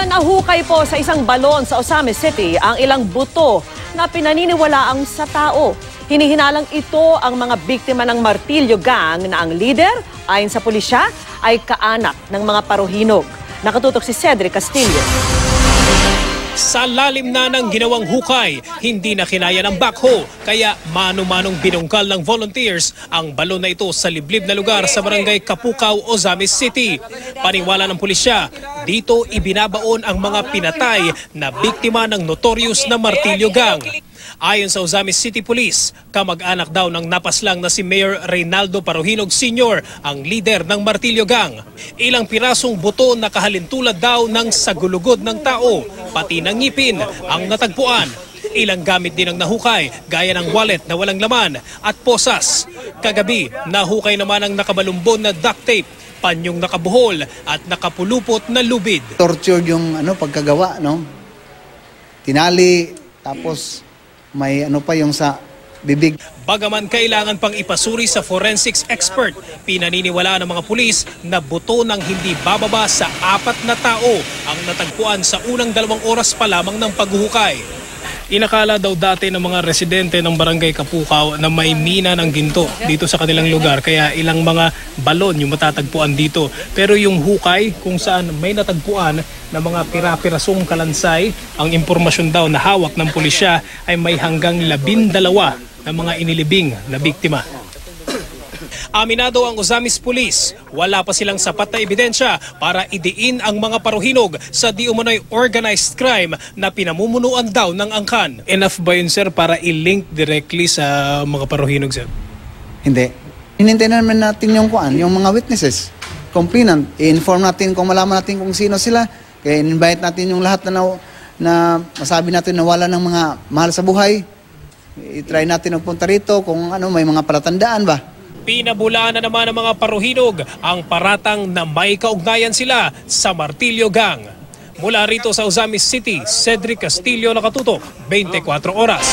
Nahukay po sa isang balon sa Ozamis City ang ilang buto na pinaniniwalaang sa tao. Hinihinalang ito ang mga biktima ng Martilyo Gang na ang leader, ayon sa pulisya, ay kaanak ng mga paruhinog. Nakatutok si Cedric Castillo. Sa lalim na ng ginawang hukay, hindi na kinaya ng backhoe, kaya mano-manong binungkal ng volunteers ang balon na ito sa liblib na lugar sa barangay Kapukaw, Ozamis City. Paniwala ng pulisya, dito ibinabaon ang mga pinatay na biktima ng notorious na Martilyo Gang. Ayon sa Ozamis City Police, kamag-anak daw ng napaslang na si Mayor Reynaldo Paruhinog Sr. ang leader ng Martilyo Gang. Ilang pirasong buto na kahalintulad daw ng sagulugod ng tao, pati ng ngipin ang natagpuan. Ilang gamit din ang nahukay, gaya ng wallet na walang laman at posas. Kagabi, nahukay naman ang nakabalumbon na duct tape, panyong nakabuhol at nakapulupot na lubid. Torture yung pagkagawa, no? Tinali, tapos may pa yung sa bibig. Bagaman kailangan pang ipasuri sa forensics expert, pinaniniwalaan ng mga pulis na buto ng hindi bababa sa 4 na tao ang natagpuan sa unang 2 oras pa lamang ng paghuhukay. Inakala daw dati ng mga residente ng barangay Kapukaw na may mina ng ginto dito sa kanilang lugar, kaya ilang mga balon yung matatagpuan dito. Pero yung hukay kung saan may natagpuan na mga pira-pirasong kalansay, ang impormasyon daw na hawak ng pulisya ay may hanggang 12 na mga inilibing na biktima. Aminado ang Ozamis Police, wala pa silang sapat na ebidensya para idiin ang mga paruhinog sa di umano'y organized crime na pinamumunuan daw ng angkan. Enough ba yun, sir, para i-link directly sa mga paruhinog, sir? Hindi. Hinintay naman natin yung mga witnesses, complainant. I-inform natin kung malaman natin kung sino sila. Kaya invite natin yung lahat na masabi natin na wala ng mga mahal sa buhay. I-try natin magpunta rito kung may mga palatandaan ba. Pinabulaan na naman ng mga paruhinog ang paratang na may kaugnayan sila sa Martilyo Gang. Mula rito sa Ozamis City, Cedric Castillo, nakatutok, 24 oras.